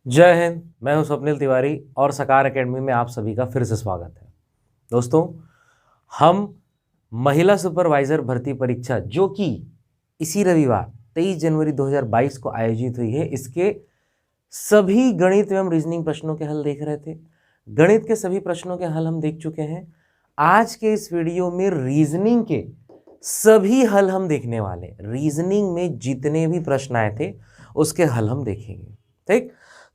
जय हिंद। मैं हूं स्वप्निल तिवारी और सकार एकेडमी में आप सभी का फिर से स्वागत है। दोस्तों, हम महिला सुपरवाइजर भर्ती परीक्षा जो कि इसी रविवार 23 जनवरी 2022 को आयोजित हुई है, इसके सभी गणित एवं रीजनिंग प्रश्नों के हल देख रहे थे। गणित के सभी प्रश्नों के हल हम देख चुके हैं। आज के इस वीडियो में रीजनिंग के सभी हल हम देखने वाले। रीजनिंग में जितने भी प्रश्न आए थे उसके हल हम देखेंगे। ठीक,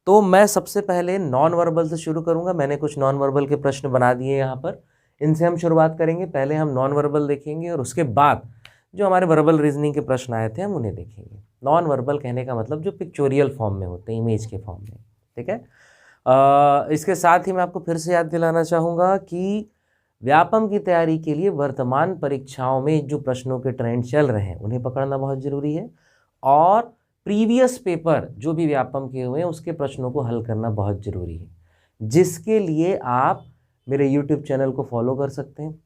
तो मैं सबसे पहले नॉन वर्बल से शुरू करूंगा। मैंने कुछ नॉन वर्बल के प्रश्न बना दिए यहाँ पर, इनसे हम शुरुआत करेंगे। पहले हम नॉन वर्बल देखेंगे और उसके बाद जो हमारे वर्बल रीजनिंग के प्रश्न आए थे हम उन्हें देखेंगे। नॉन वर्बल कहने का मतलब जो पिक्चोरियल फॉर्म में होते हैं, इमेज के फॉर्म में। ठीक है। इसके साथ ही मैं आपको फिर से याद दिलाना चाहूँगा कि व्यापम की तैयारी के लिए वर्तमान परीक्षाओं में जो प्रश्नों के ट्रेंड चल रहे हैं उन्हें पकड़ना बहुत ज़रूरी है, और प्रीवियस पेपर जो भी व्यापम के हुए हैं उसके प्रश्नों को हल करना बहुत ज़रूरी है, जिसके लिए आप मेरे YouTube चैनल को फॉलो कर सकते हैं।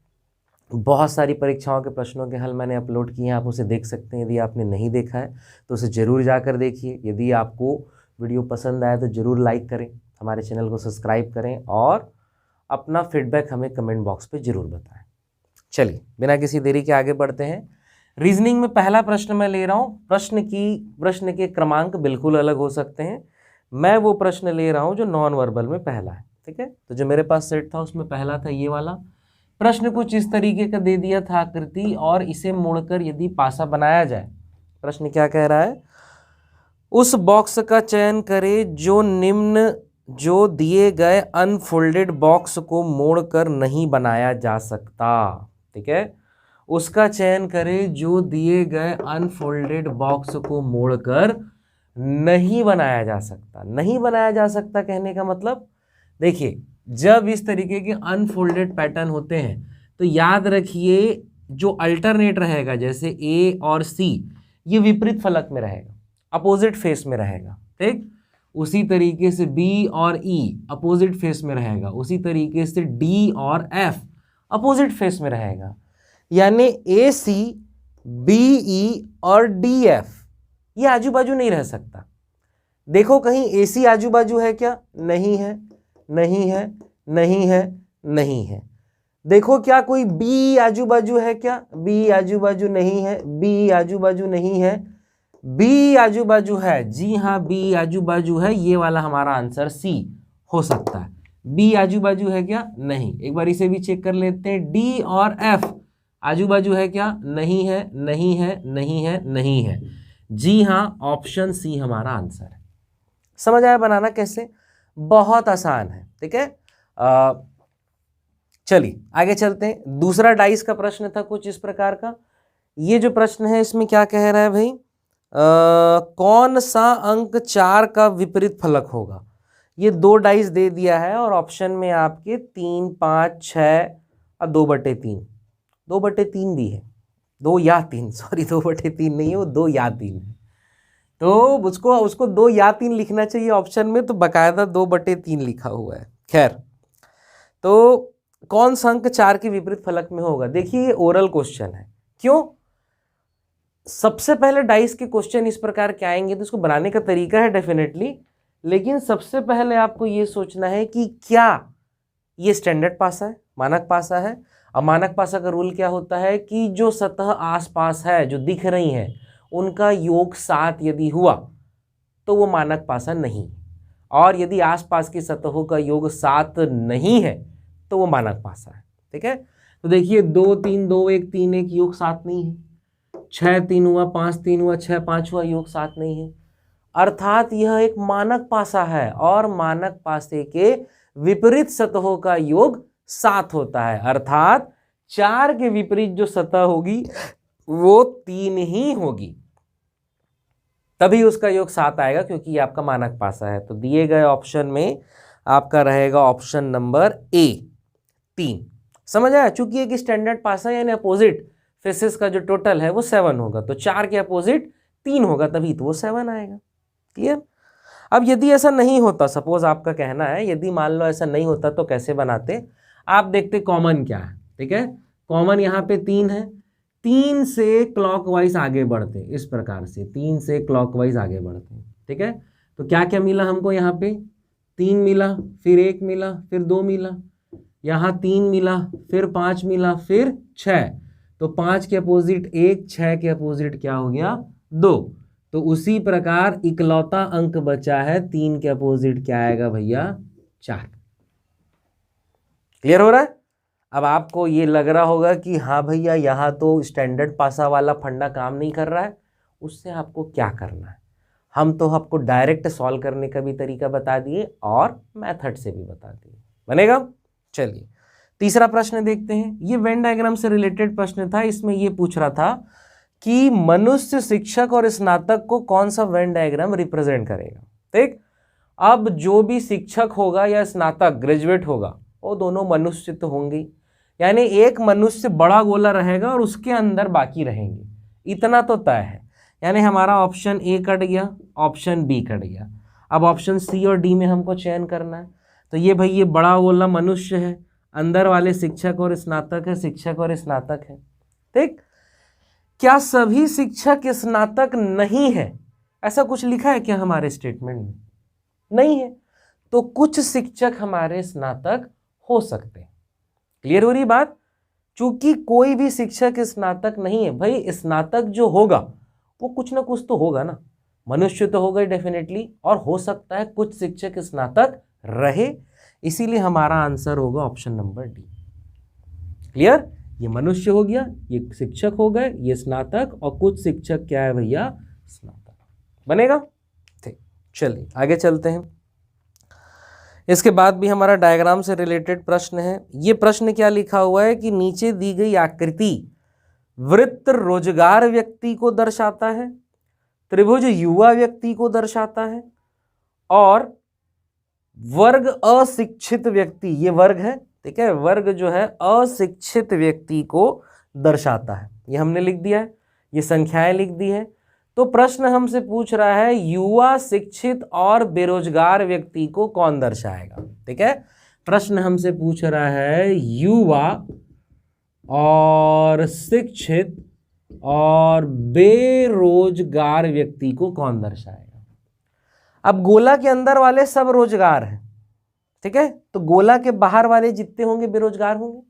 बहुत सारी परीक्षाओं के प्रश्नों के हल मैंने अपलोड किए हैं, आप उसे देख सकते हैं। यदि आपने नहीं देखा है तो उसे ज़रूर जाकर देखिए। यदि आपको वीडियो पसंद आए तो ज़रूर लाइक करें, हमारे चैनल को सब्सक्राइब करें और अपना फीडबैक हमें कमेंट बॉक्स पे ज़रूर बताएं। चलिए, बिना किसी देरी के आगे बढ़ते हैं। रीजनिंग में पहला प्रश्न मैं ले रहा हूँ। प्रश्न के क्रमांक बिल्कुल अलग हो सकते हैं। मैं वो प्रश्न ले रहा हूँ जो नॉन वर्बल में पहला है। ठीक है, तो जो मेरे पास सेट था उसमें पहला था ये वाला प्रश्न। कुछ इस तरीके का दे दिया था आकृति, और इसे मोड़कर यदि पासा बनाया जाए। प्रश्न क्या कह रहा है? उस बॉक्स का चयन करें जो दिए गए अनफोल्डेड बॉक्स को मोड़कर नहीं बनाया जा सकता। ठीक है, उसका चयन करें जो दिए गए अनफोल्डेड बॉक्स को मोड़कर नहीं बनाया जा सकता। नहीं बनाया जा सकता कहने का मतलब, देखिए, जब इस तरीके के अनफोल्डेड पैटर्न होते हैं तो याद रखिए जो अल्टरनेट रहेगा, जैसे ए और सी, ये विपरीत फलक में रहेगा, अपोजिट फेस में रहेगा। ठीक, उसी तरीके से बी और ई अपोजिट फेस में रहेगा। उसी तरीके से डी और एफ अपोजिट फेस में रहेगा। यानी ए सी, बी ई और डी एफ ये आजू बाजू नहीं रह सकता। देखो, कहीं ए सी आजू बाजू है क्या? नहीं है, नहीं है, नहीं है, नहीं है। देखो, क्या कोई बी आजू बाजू है क्या? बी आजू बाजू नहीं है, बी आजू बाजू नहीं है, बी आजू बाजू है। जी हाँ, बी आजू बाजू है। ये वाला हमारा आंसर सी हो सकता है। बी आजू बाजू है क्या? नहीं। एक बार इसे भी चेक कर लेते हैं। डी और एफ आजू बाजू है क्या? नहीं है, नहीं है, नहीं है, नहीं है। जी हाँ, ऑप्शन सी हमारा आंसर है। समझ आया बनाना कैसे? बहुत आसान है। ठीक है, चलिए आगे चलते हैं। दूसरा डाइस का प्रश्न था कुछ इस प्रकार का। ये जो प्रश्न है इसमें क्या कह रहा है भाई? कौन सा अंक 4 का विपरीत फलक होगा? ये 2 डाइस दे दिया है और ऑप्शन में आपके 3, 5, 6 और 2/3। 2/3 भी है, 2 या 3, सॉरी 2/3 नहीं है वो, 2 या 3 है। तो उसको 2 या 3 लिखना चाहिए ऑप्शन में, तो बकायदा 2/3 लिखा हुआ है। खैर, तो कौन सा अंक 4 के विपरीत फलक में होगा? देखिए, ये ओरल क्वेश्चन है। क्यों? सबसे पहले डाइस के क्वेश्चन इस प्रकार के आएंगे तो इसको बनाने का तरीका है डेफिनेटली, लेकिन सबसे पहले आपको ये सोचना है कि क्या ये स्टैंडर्ड पासा है, मानक पासा है। अब मानक पासा का रूल क्या होता है कि जो सतह आसपास है जो दिख रही है उनका योग 7 यदि हुआ तो वो मानक पासा नहीं, और यदि आसपास की सतहों का योग 7 नहीं है तो वो मानक पासा है। ठीक है, तो देखिए 2, 3, 2, 1, 3, 1 योग 7 नहीं है। 6, 3 हुआ, 5, 3 हुआ, 6, 5 हुआ, योग 7 नहीं है। अर्थात यह एक मानक पासा है और मानक पासे के विपरीत सतहों का योग 7 होता है। अर्थात 4 के विपरीत जो सतह होगी वो 3 ही होगी, तभी उसका योग 7 आएगा, क्योंकि ये आपका मानक पासा है। तो दिए गए ऑप्शन में आपका रहेगा ऑप्शन नंबर ए, 3। समझ आया? चूंकि एक स्टैंडर्ड पासा यानी अपोजिट फेसेस का जो टोटल है वो 7 होगा, तो 4 के अपोजिट 3 होगा, तभी तो वो 7 आएगा। क्लियर? अब यदि ऐसा नहीं होता, सपोज आपका कहना है यदि मान लो ऐसा नहीं होता तो कैसे बनाते? आप देखते कॉमन क्या है। ठीक है, कॉमन यहाँ पे 3 है। 3 से क्लॉकवाइज आगे बढ़ते इस प्रकार से, 3 से क्लॉकवाइज आगे बढ़ते। ठीक है, तो क्या क्या मिला हमको यहाँ पे, 3 मिला, फिर 1 मिला, फिर 2 मिला, यहाँ 3 मिला, फिर 5 मिला, फिर 6। तो 5 के अपोजिट 1, 6 के अपोजिट क्या हो गया 2। तो उसी प्रकार इकलौता अंक बचा है 3 के अपोजिट क्या आएगा भैया 4। क्लियर हो रहा है। अब आपको ये लग रहा होगा कि हाँ भैया यहाँ तो स्टैंडर्ड पासा वाला फंडा काम नहीं कर रहा है, उससे आपको क्या करना है, हम तो आपको डायरेक्ट सॉल्व करने का भी तरीका बता दिए और मेथड से भी बता दिए। बनेगा। चलिए तीसरा प्रश्न देखते हैं। ये वेन डायग्राम से रिलेटेड प्रश्न था। इसमें ये पूछ रहा था कि मनुष्य, शिक्षक और स्नातक को कौन सा वेन डायग्राम रिप्रेजेंट करेगा। ठीक, अब जो भी शिक्षक होगा या स्नातक ग्रेजुएट होगा वो दोनों मनुष्य तो होंगे, यानी एक मनुष्य बड़ा गोला रहेगा और उसके अंदर बाकी रहेंगे, इतना तो तय है। यानी हमारा ऑप्शन ए कट गया, ऑप्शन बी कट गया। अब ऑप्शन सी और डी में हमको चयन करना है। तो ये भाई ये बड़ा गोला मनुष्य है, अंदर वाले शिक्षक और स्नातक है, शिक्षक और स्नातक है। ठीक, क्या सभी शिक्षक स्नातक नहीं है, ऐसा कुछ लिखा है क्या हमारे स्टेटमेंट में? नहीं है। तो कुछ शिक्षक हमारे स्नातक हो सकते हैं। क्लियर हो रही बात। चूंकि कोई भी शिक्षक स्नातक नहीं है, भाई स्नातक जो होगा वो कुछ ना कुछ तो होगा ना, मनुष्य तो होगा डेफिनेटली, और हो सकता है कुछ शिक्षक स्नातक रहे, इसीलिए हमारा आंसर होगा ऑप्शन नंबर डी। क्लियर, ये मनुष्य हो गया, ये शिक्षक हो गए, ये स्नातक, और कुछ शिक्षक क्या है भैया स्नातक। बनेगा। ठीक, चलिए आगे चलते हैं। इसके बाद भी हमारा डायग्राम से रिलेटेड प्रश्न है। ये प्रश्न क्या लिखा हुआ है कि नीचे दी गई आकृति वृत्त रोजगार व्यक्ति को दर्शाता है, त्रिभुज युवा व्यक्ति को दर्शाता है, और वर्ग अशिक्षित व्यक्ति, ये वर्ग है, ठीक है, वर्ग जो है अशिक्षित व्यक्ति को दर्शाता है। ये हमने लिख दिया है, ये संख्याएं लिख दी है। तो प्रश्न हमसे पूछ रहा है युवा, शिक्षित और बेरोजगार व्यक्ति को कौन दर्शाएगा। ठीक है, प्रश्न हमसे पूछ रहा है युवा और शिक्षित और बेरोजगार व्यक्ति को कौन दर्शाएगा। अब गोला के अंदर वाले सब रोजगार हैं, ठीक है, तो गोला के बाहर वाले जितने होंगे बेरोजगार होंगे,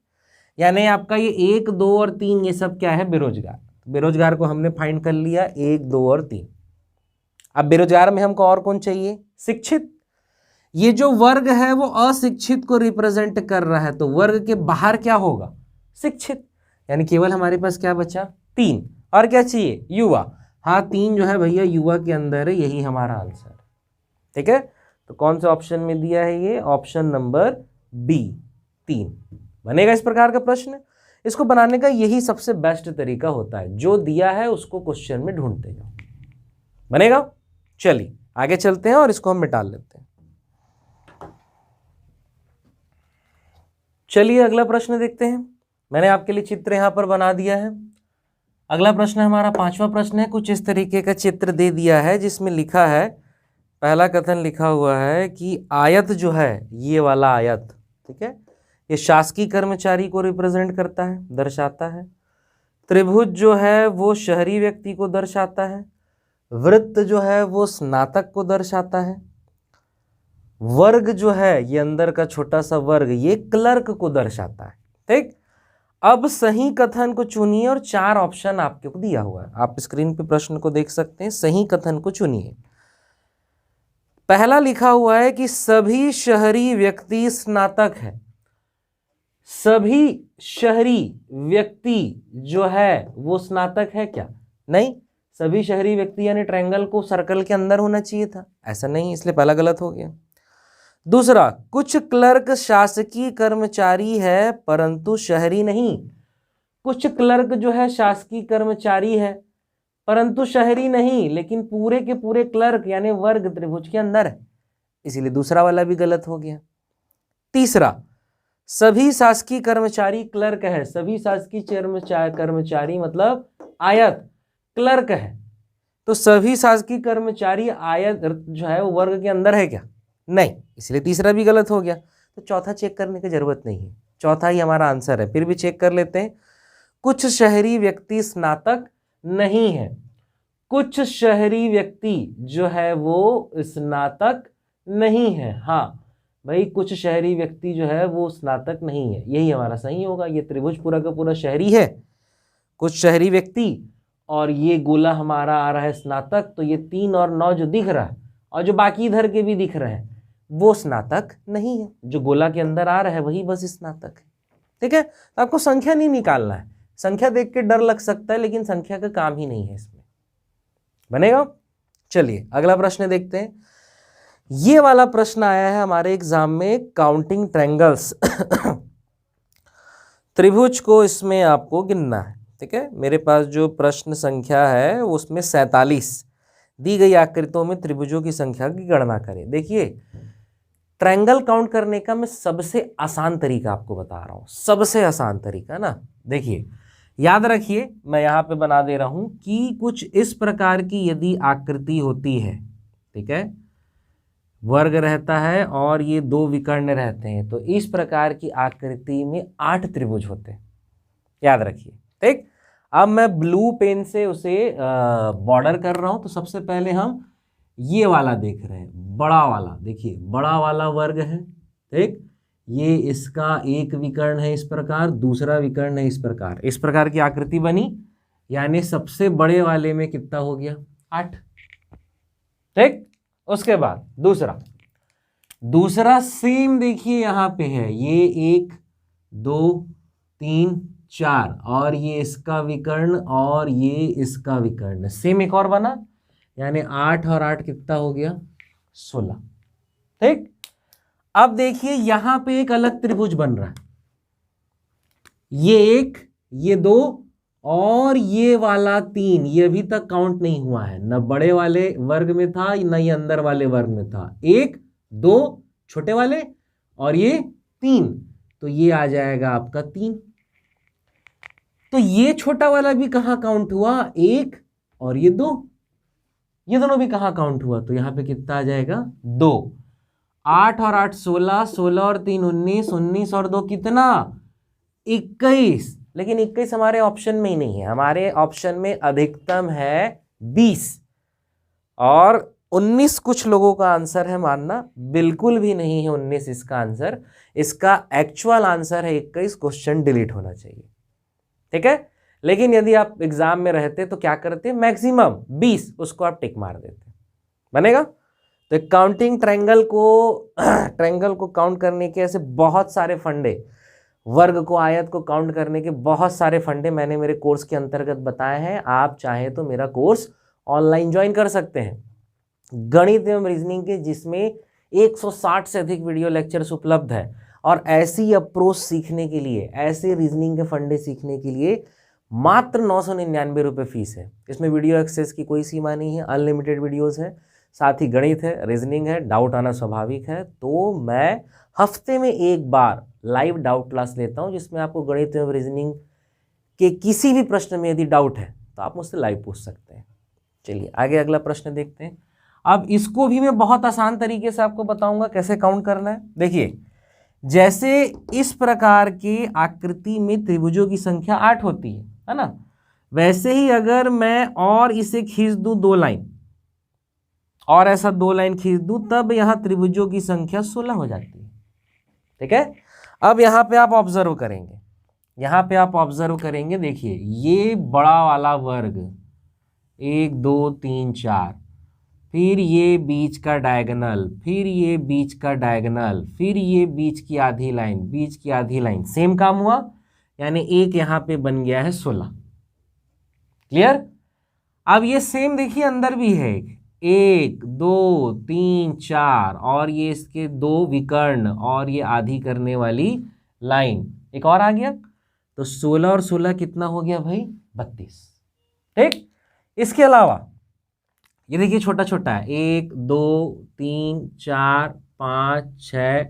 यानी आपका ये 1, 2 और 3 ये सब क्या है बेरोजगार। बेरोजगार को हमने फाइंड कर लिया 1, 2 और 3। अब बेरोजगार में हमको और कौन चाहिए, शिक्षित। ये जो वर्ग है वो अशिक्षित को रिप्रेजेंट कर रहा है, तो वर्ग के बाहर क्या होगा शिक्षित, यानी केवल हमारे पास क्या बचा 3, और क्या चाहिए युवा। हाँ 3 जो है भैया युवा के अंदर है, यही हमारा आंसर। ठीक है, तो कौन से ऑप्शन में दिया है ये, ऑप्शन नंबर बी 3 बनेगा इस प्रकार का प्रश्न। इसको बनाने का यही सबसे बेस्ट तरीका होता है, जो दिया है उसको क्वेश्चन में ढूंढते जाओ। बनेगा। चलिए आगे चलते हैं और इसको हम मिटा लेते हैं। चलिए अगला प्रश्न देखते हैं। मैंने आपके लिए चित्र यहां पर बना दिया है। अगला प्रश्न हमारा 5वां प्रश्न है। कुछ इस तरीके का चित्र दे दिया है जिसमें लिखा है, पहला कथन लिखा हुआ है कि आयत जो है, ये वाला आयत, ठीक है, ये शासकीय कर्मचारी को रिप्रेजेंट करता है, दर्शाता है। त्रिभुज जो है वो शहरी व्यक्ति को दर्शाता है। वृत्त जो है वो स्नातक को दर्शाता है। वर्ग जो है ये अंदर का छोटा सा वर्ग ये क्लर्क को दर्शाता है। ठीक, अब सही कथन को चुनिए और 4 ऑप्शन आपको दिया हुआ है, आप स्क्रीन पे प्रश्न को देख सकते हैं। सही कथन को चुनिए। पहला लिखा हुआ है कि सभी शहरी व्यक्ति स्नातक है। सभी शहरी व्यक्ति जो है वो स्नातक है क्या? नहीं, सभी शहरी व्यक्ति यानी ट्रायंगल को सर्कल के अंदर होना चाहिए था, ऐसा नहीं, इसलिए पहला गलत हो गया। दूसरा, कुछ क्लर्क शासकीय कर्मचारी है परंतु शहरी नहीं। कुछ क्लर्क जो है शासकीय कर्मचारी है परंतु शहरी नहीं, लेकिन पूरे के पूरे क्लर्क यानी वर्ग त्रिभुज के अंदर है, इसीलिए दूसरा वाला भी गलत हो गया। तीसरा, सभी शासकीय कर्मचारी क्लर्क है। सभी शासकीय कर्मचारी मतलब आयत क्लर्क है, तो सभी शासकीय कर्मचारी आयत जो है वो वर्ग के अंदर है क्या? नहीं, इसलिए तीसरा भी गलत हो गया। तो चौथा चेक करने की जरूरत नहीं है, चौथा ही हमारा आंसर है। फिर भी चेक कर लेते हैं। कुछ शहरी व्यक्ति स्नातक नहीं है। कुछ शहरी व्यक्ति जो है वो स्नातक नहीं है। हाँ भाई, कुछ शहरी व्यक्ति जो है वो स्नातक नहीं है, यही हमारा सही होगा। ये त्रिभुज पूरा का पूरा शहरी है, कुछ शहरी व्यक्ति, और ये गोला हमारा आ रहा है स्नातक। तो ये 3 और 9 जो दिख रहा है और जो बाकी इधर के भी दिख रहे हैं वो स्नातक नहीं है, जो गोला के अंदर आ रहा है वही बस स्नातक है। ठीक है, तो आपको संख्या नहीं निकालना है। संख्या देख के डर लग सकता है लेकिन संख्या का काम ही नहीं है इसमें, बनेगा। चलिए अगला प्रश्न देखते हैं। ये वाला प्रश्न आया है हमारे एग्जाम में, काउंटिंग ट्रायंगल्स। त्रिभुज को इसमें आपको गिनना है। ठीक है, मेरे पास जो प्रश्न संख्या है उसमें 47 दी गई आकृतियों में त्रिभुजों की संख्या की गणना करें। देखिए, ट्रायंगल काउंट करने का मैं सबसे आसान तरीका आपको बता रहा हूं, सबसे आसान तरीका ना। देखिए याद रखिए, मैं यहां पे बना दे रहा हूं कि कुछ इस प्रकार की यदि आकृति होती है, ठीक है, वर्ग रहता है और ये 2 विकर्ण रहते हैं, तो इस प्रकार की आकृति में 8 त्रिभुज होते हैं, याद रखिए। ठीक, अब मैं ब्लू पेन से उसे बॉर्डर कर रहा हूं। तो सबसे पहले हम ये वाला देख रहे हैं, बड़ा वाला। देखिए बड़ा वाला वर्ग है, ठीक, ये इसका एक विकर्ण है इस प्रकार, दूसरा विकर्ण है इस प्रकार की आकृति बनी, यानी सबसे बड़े वाले में कितना हो गया, 8। ठीक, उसके बाद दूसरा सेम देखिए यहां पे है, ये 1 2 3 4 और ये इसका विकर्ण और ये इसका विकर्ण, सेम एक और बना, यानी 8 और 8 कितना हो गया, 16। ठीक, अब देखिए यहां पे एक अलग त्रिभुज बन रहा है, ये 1 ये 2 और ये वाला 3, ये अभी तक काउंट नहीं हुआ है, न बड़े वाले वर्ग में था न ये अंदर वाले वर्ग में था। 1 2 छोटे वाले और ये 3, तो ये आ जाएगा आपका 3। तो ये छोटा वाला भी कहां काउंट हुआ, 1 और ये 2, ये दोनों भी कहां काउंट हुआ, तो यहां पे कितना आ जाएगा, 2। 8 और 8 16, 16 और 3 19, 19 और 2 कितना, 21। लेकिन 21 हमारे ऑप्शन में ही नहीं है, हमारे ऑप्शन में अधिकतम है 20 और 19 कुछ लोगों का आंसर है मानना, बिल्कुल भी नहीं है 19 इसका आंसर। इसका एक्चुअल आंसर है 21, क्वेश्चन डिलीट होना चाहिए। ठीक है, लेकिन यदि आप एग्जाम में रहते तो क्या करते, मैक्सिमम 20 उसको आप टिक मार देते, बनेगा। तो काउंटिंग ट्रायंगल को काउंट करने के ऐसे बहुत सारे फंडे, वर्ग को आयत को काउंट करने के बहुत सारे फंडे मैंने मेरे कोर्स के अंतर्गत बताए हैं। आप चाहें तो मेरा कोर्स ऑनलाइन ज्वाइन कर सकते हैं, गणित एवं रीजनिंग के, जिसमें 160 से अधिक वीडियो लेक्चर्स उपलब्ध है। और ऐसी अप्रोच सीखने के लिए, ऐसे रीजनिंग के फंडे सीखने के लिए मात्र 999 रुपये फीस है। इसमें वीडियो एक्सेस की कोई सीमा नहीं है, अनलिमिटेड वीडियोस है, साथ ही गणित है, रीजनिंग है, डाउट आना स्वाभाविक है। तो मैं हफ्ते में एक बार लाइव डाउट क्लास लेता हूं, जिसमें आपको गणित एवं रीजनिंग के किसी भी प्रश्न में यदि डाउट है तो आप मुझसे लाइव पूछ सकते हैं। चलिए आगे अगला प्रश्न देखते हैं। अब इसको भी मैं बहुत आसान तरीके से आपको बताऊंगा कैसे काउंट करना है। देखिए, जैसे इस प्रकार की आकृति में त्रिभुजों की संख्या 8 होती है ना, वैसे ही अगर मैं और इसे खींच दूं 2 लाइन और ऐसा 2 लाइन खींच दूं, तब यहां त्रिभुजों की संख्या 16 हो जाती है। ठीक है, अब यहां पे आप ऑब्जर्व करेंगे, देखिए ये बड़ा वाला वर्ग 1 2 3 4, फिर ये बीच का डायगोनल, फिर ये बीच का डायगोनल, फिर ये बीच की आधी लाइन, सेम काम हुआ, यानी एक यहां पे बन गया है 16। क्लियर। अब ये सेम देखिए अंदर भी है, 1 2 3 4 और ये इसके 2 विकर्ण और ये आधी करने वाली लाइन, एक और आ गया, तो 16 और 16 कितना हो गया भाई, 32। ठीक, इसके अलावा ये देखिए छोटा छोटा है, 1 2 3 4 5 6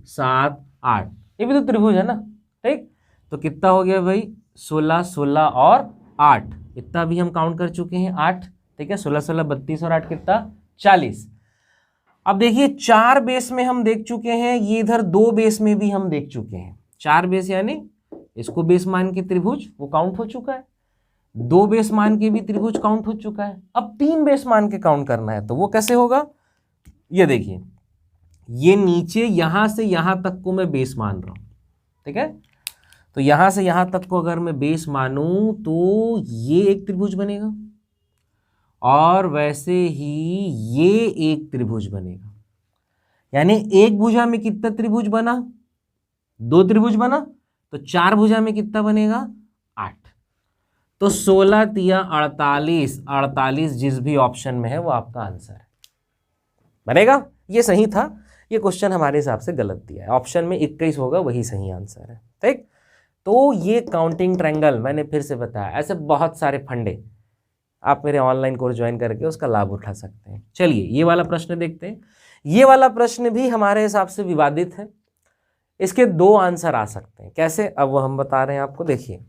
7 8, ये भी तो त्रिभुज है ना। ठीक, तो कितना हो गया भाई, 16 16 और 8, इतना भी हम काउंट कर चुके हैं, 8। ठीक है, 16 16 32 और 8 कितना, 40। अब देखिए 4 बेस में हम देख चुके हैं, ये इधर 2 बेस में भी हम देख चुके हैं। 4 बेस यानी इसको बेस मान के त्रिभुज वो काउंट हो चुका है। 2 बेस मान के भी त्रिभुज काउंट हो चुका है, अब 3 बेस मान के काउंट करना है। तो वो कैसे होगा, ये देखिए, ये नीचे यहां से यहां तक को मैं बेस मान रहा हूं, ठीक है। तो यहां से यहां तक को अगर मैं बेस मानूं तो ये एक त्रिभुज बनेगा और वैसे ही ये एक त्रिभुज बनेगा। यानी एक भुजा में कितना त्रिभुज बना, 2 त्रिभुज बना, तो 4 भुजा में कितना बनेगा, 8। तो 16 तिया 48, 48 जिस भी ऑप्शन में है वो आपका आंसर है, बनेगा। ये सही था, ये क्वेश्चन हमारे हिसाब से गलत दिया है, ऑप्शन में 21 होगा, वही सही आंसर है, ठीक। तो ये काउंटिंग ट्रायंगल मैंने फिर से बताया, ऐसे बहुत सारे फंडे आप मेरे ऑनलाइन कोर्स ज्वाइन करके उसका लाभ उठा सकते हैं। चलिए ये वाला प्रश्न देखते हैं। ये वाला प्रश्न भी हमारे हिसाब से विवादित है, इसके 2 आंसर आ सकते हैं। कैसे, अब वो हम बता रहे हैं आपको। देखिए,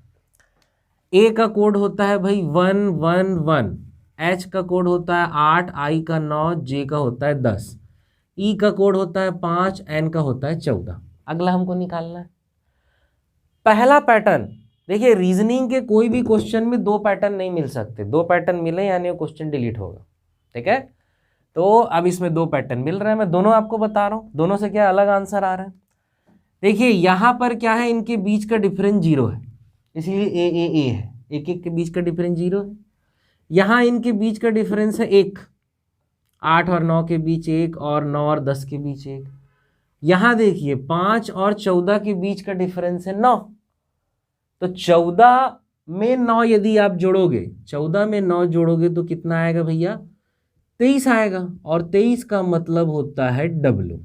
ए का कोड होता है भाई 111, एच का कोड होता है 8, आई का 9, जे का होता है 10, ई का कोड होता है 5, एन का होता है 14। अगला हमको निकालना है पहला पैटर्न। देखिए, रीजनिंग के कोई भी क्वेश्चन में 2 पैटर्न नहीं मिल सकते, 2 पैटर्न मिले यानी वो क्वेश्चन डिलीट होगा, ठीक है। तो अब इसमें 2 पैटर्न मिल रहे हैं, मैं दोनों आपको बता रहा हूँ, दोनों से क्या अलग आंसर आ रहा है। देखिए यहाँ पर क्या है, इनके बीच का डिफरेंस 0 है, इसलिए ए है, एक एक के बीच का डिफरेंस 0 है। यहाँ इनके बीच का डिफरेंस है 1, 8 और 9 के बीच 1, और 9 और 10 के बीच 1। यहाँ देखिए 5 और 14 के बीच का डिफरेंस है 9, तो 14 में 9 यदि आप जोड़ोगे, 14 में 9 जोड़ोगे तो कितना आएगा भैया, 23 आएगा, और 23 का मतलब होता है W।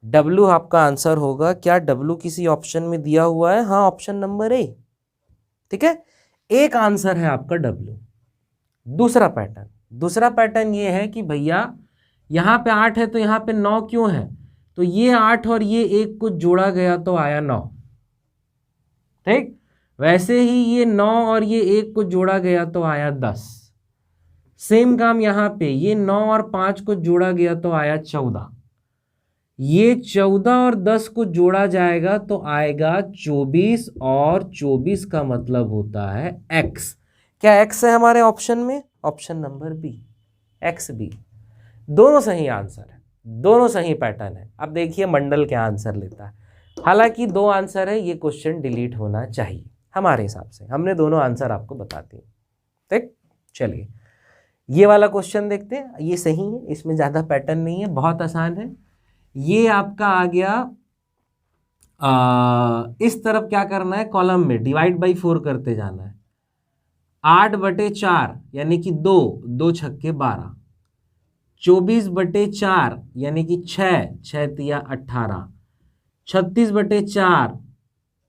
W आपका आंसर होगा। क्या W किसी ऑप्शन में दिया हुआ है? हाँ, ऑप्शन नंबर ए, ठीक है, एक आंसर है आपका W। दूसरा पैटर्न ये है कि भैया यहाँ पे 8 है तो यहाँ पे 9 क्यों है, तो ये 8 और ये 1 को जोड़ा गया तो आया 9, ठीक। वैसे ही ये 9 और ये 1 को जोड़ा गया तो आया 10। सेम काम यहाँ पे, ये 9 और 5 को जोड़ा गया तो आया 14। ये 14 और 10 को जोड़ा जाएगा तो आएगा 24, और 24 का मतलब होता है x। क्या x है हमारे ऑप्शन में? Option number b, x b. दोनों सही आंसर है, दोनों सही पैटर्न है। अब देखिए मंडल क्या आंसर लेता है। हालांकि 2 आंसर है, ये क्वेश्चन डिलीट होना चाहिए हमारे हिसाब से, हमने दोनों आंसर आपको बता दिए, ठीक। चलिए ये वाला क्वेश्चन देखते हैं, ये सही है, इसमें ज़्यादा पैटर्न नहीं है, बहुत आसान है। ये आपका आ गया, इस तरफ क्या करना है, कॉलम में डिवाइड बाई 4 करते जाना है। 8/4 यानी कि 2, 2 छक्के 12, 24/4 यानी कि 6, 6 तिया 18, 36/4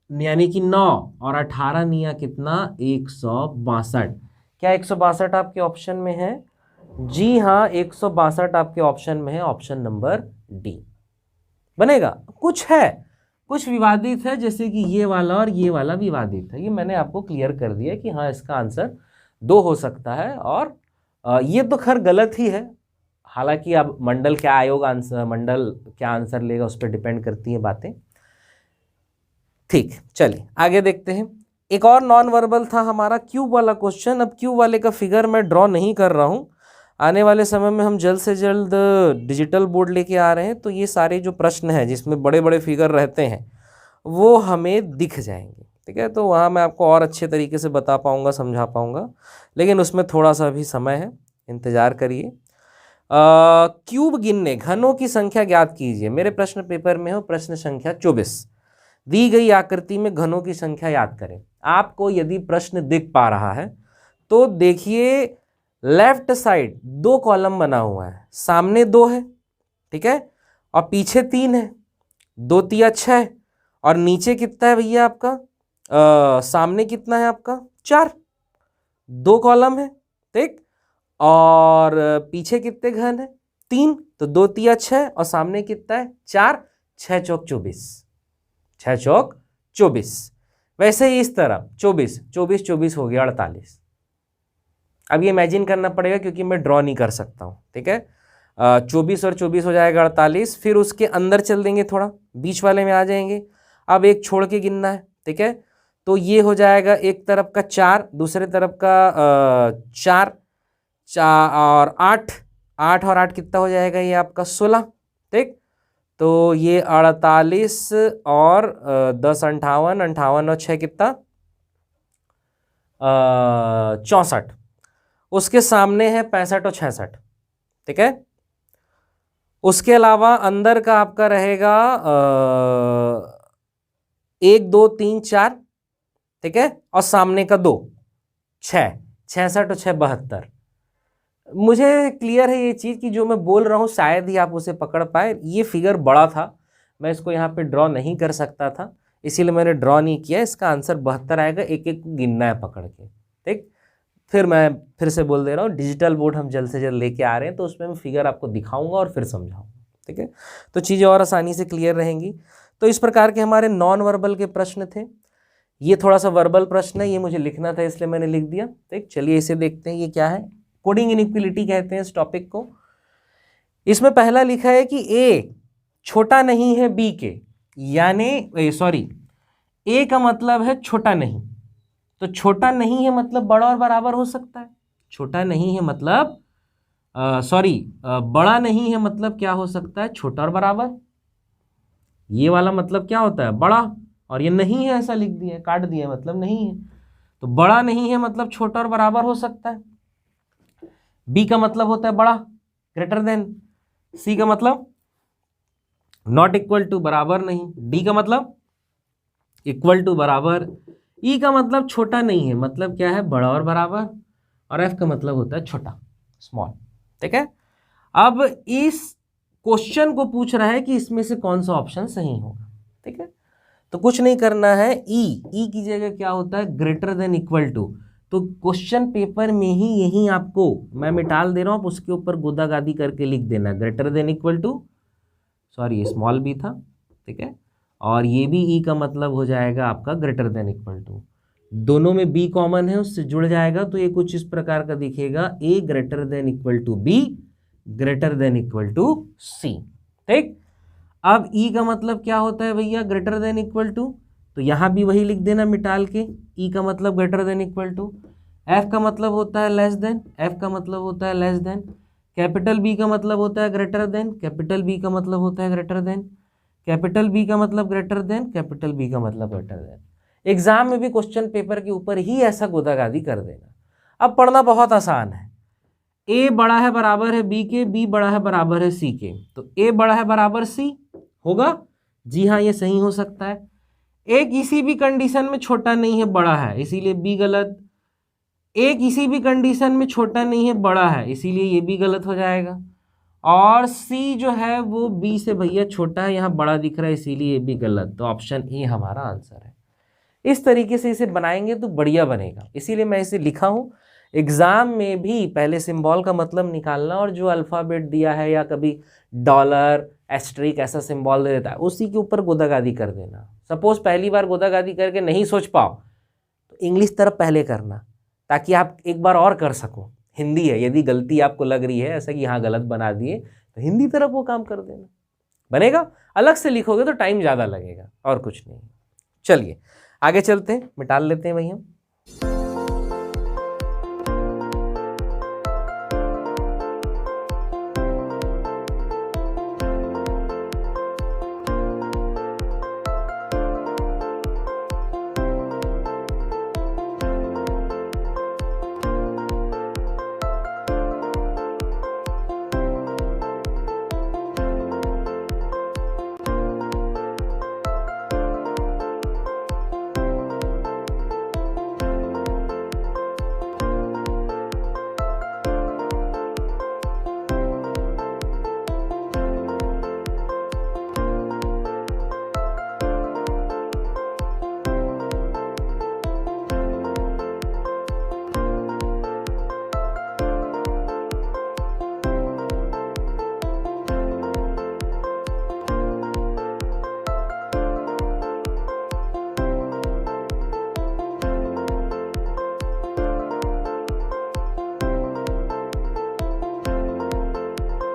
यानी कि 9, और 18 निया कितना, 162। क्या 162 आपके ऑप्शन में है? जी हाँ, 162 आपके ऑप्शन में है, ऑप्शन नंबर डी बनेगा। कुछ है, कुछ विवादित है, जैसे कि ये वाला और ये वाला विवादित है, ये मैंने आपको क्लियर कर दिया कि हाँ इसका आंसर 2 हो सकता है, और ये तो खैर गलत ही है। हालांकि अब मंडल क्या आयोग आंसर, मंडल क्या आंसर लेगा उस पर डिपेंड करती हैं बातें, ठीक। चलिए आगे देखते हैं। एक और नॉन वर्बल था हमारा क्यूब वाला क्वेश्चन। अब क्यूब वाले का फिगर मैं ड्रॉ नहीं कर रहा हूँ, आने वाले समय में हम जल्द से जल्द डिजिटल बोर्ड लेके आ रहे हैं, तो ये सारे जो प्रश्न हैं जिसमें बड़े बड़े फिगर रहते हैं वो हमें दिख जाएंगे, ठीक है। तो वहाँ मैं आपको और अच्छे तरीके से बता पाऊँगा, समझा पाऊँगा, लेकिन उसमें थोड़ा सा भी समय है, इंतज़ार करिए। क्यूब गिनने, घनों की संख्या ज्ञात कीजिए। मेरे प्रश्न पेपर में हो प्रश्न संख्या 24, दी गई आकृति में घनों की संख्या याद करें। आपको यदि प्रश्न दिख पा रहा है तो देखिए, लेफ्ट साइड 2 कॉलम बना हुआ है, सामने 2 है, ठीक है, और पीछे 3 है, 2 तिया 6, और नीचे कितना है भैया आपका, सामने कितना है आपका 4, 2 कॉलम है, ठीक, और पीछे कितने घन है 3, तो 2 तिया 6, और सामने कितना है 4, 6 चौक 24, 6 चौक 24। वैसे ही इस तरह 24, 24, 24 हो गया 48। अब ये इमेजिन करना पड़ेगा क्योंकि मैं ड्रॉ नहीं कर सकता हूँ, ठीक है। 24 और 24 हो जाएगा 48, फिर उसके अंदर चल देंगे, थोड़ा बीच वाले में आ जाएंगे। अब एक छोड़ के गिनना है, ठीक है, तो ये हो जाएगा एक तरफ का 4, दूसरे तरफ का 4 और 8, 8 और 8 कितना हो जाएगा, ये आपका 16। ठीक, तो ये 48 और 10 58, 58 और 6 कितना 64। उसके सामने है 65 और 66। ठीक है, उसके अलावा अंदर का आपका रहेगा 1 2 3 4। ठीक है, और सामने का 2 6, 66 और 6 72। मुझे क्लियर है ये चीज़ कि जो मैं बोल रहा हूँ शायद ही आप उसे पकड़ पाए। ये फिगर बड़ा था, मैं इसको यहाँ पे ड्रॉ नहीं कर सकता था, इसीलिए मैंने ड्रॉ नहीं किया। इसका आंसर 72 आएगा, एक एक को गिनना है पकड़ के। ठीक, फिर मैं फिर से बोल दे रहा हूँ, डिजिटल बोर्ड हम जल्द से जल्द लेके आ रहे हैं, तो उसमें मैं फिगर आपको दिखाऊंगा और फिर समझाऊंगा। ठीक है, तो चीज़ें और आसानी से क्लियर रहेंगी। तो इस प्रकार के हमारे नॉन वर्बल के प्रश्न थे। ये थोड़ा सा वर्बल प्रश्न है, ये मुझे लिखना था इसलिए मैंने लिख दिया। ठीक, चलिए इसे देखते हैं, ये क्या है। कोडिंग इनइक्वालिटी कहते हैं इस टॉपिक को। इसमें पहला लिखा है कि ए छोटा नहीं है बी के, यानी सॉरी, ए का मतलब है छोटा नहीं, तो छोटा नहीं है मतलब बड़ा और बराबर हो सकता है। छोटा नहीं है मतलब बड़ा नहीं है मतलब क्या हो सकता है, छोटा और बराबर। ये वाला मतलब क्या होता है, बड़ा, और ये नहीं है ऐसा लिख दिया, काट दिया, मतलब नहीं है। तो बड़ा नहीं है मतलब छोटा और बराबर हो सकता है। बी का मतलब होता है बड़ा, ग्रेटर देन। सी का मतलब नॉट इक्वल टू, बराबर नहीं। डी का मतलब इक्वल टू, बराबर। ई का मतलब छोटा नहीं है मतलब क्या है, बड़ा और बराबर। और एफ का मतलब होता है छोटा, स्मॉल। ठीक है, अब इस क्वेश्चन को पूछ रहा है कि इसमें से कौन सा ऑप्शन सही होगा। ठीक है, तो कुछ नहीं करना है, ई की जगह क्या होता है, ग्रेटर देन इक्वल टू। तो क्वेश्चन पेपर में ही यही आपको मैं मिटाल दे रहा हूं, आप उसके ऊपर गोदागादी करके लिख देना, greater than equal to, sorry ये स्मॉल बी था। ठीक है, और ये भी ई का मतलब हो जाएगा आपका ग्रेटर देन इक्वल टू। दोनों में बी कॉमन है, उससे जुड़ जाएगा, तो ये कुछ इस प्रकार का दिखेगा, A greater than equal to B greater than equal to C. ठीक, अब ई का मतलब क्या होता है भैया, ग्रेटर देन इक्वल टू, तो यहां भी वही लिख देना मिटाल के, ई का मतलब greater than equal to. F का मतलब होता है लेस देन, एफ का मतलब होता है लेस देन। कैपिटल बी का मतलब होता है ग्रेटर देन, कैपिटल बी का मतलब होता है ग्रेटर देन। कैपिटल बी का मतलब ग्रेटर देन, कैपिटल बी का मतलब ग्रेटर देन। एग्जाम में भी क्वेश्चन पेपर के ऊपर ही ऐसा गोदागादी कर देना। अब पढ़ना बहुत आसान है। ए बड़ा है बराबर है बी के, बी बड़ा है बराबर है सी के, तो ए बड़ा है बराबर सी होगा। जी हाँ, ये सही हो सकता है। ए किसी भी कंडीशन में छोटा नहीं है, बड़ा है, इसीलिए बी गलत। ए किसी भी कंडीशन में छोटा नहीं है, बड़ा है, इसीलिए ये भी गलत हो जाएगा। और सी जो है वो बी से भैया छोटा है, यहाँ बड़ा दिख रहा है, इसीलिए ये भी गलत। तो ऑप्शन ए हमारा आंसर है। इस तरीके से इसे बनाएंगे तो बढ़िया बनेगा, इसीलिए मैं इसे लिखा हूँ। एग्जाम में भी पहले सिंबल का मतलब निकालना, और जो अल्फ़ाबेट दिया है या कभी डॉलर एस्ट्रिक ऐसा सिंबल दे देता है, उसी के ऊपर गोदागादी कर देना। सपोज पहली बार गोदागादी करके नहीं सोच पाओ तो इंग्लिश तरफ पहले करना, ताकि आप एक बार और कर सको। हिंदी है, यदि गलती आपको लग रही है ऐसा कि हाँ गलत बना दिए, तो हिंदी तरफ वो काम कर देना, बनेगा। अलग से लिखोगे तो टाइम ज़्यादा लगेगा, और कुछ नहीं। चलिए आगे चलते हैं, मिटाल लेते हैं भैया।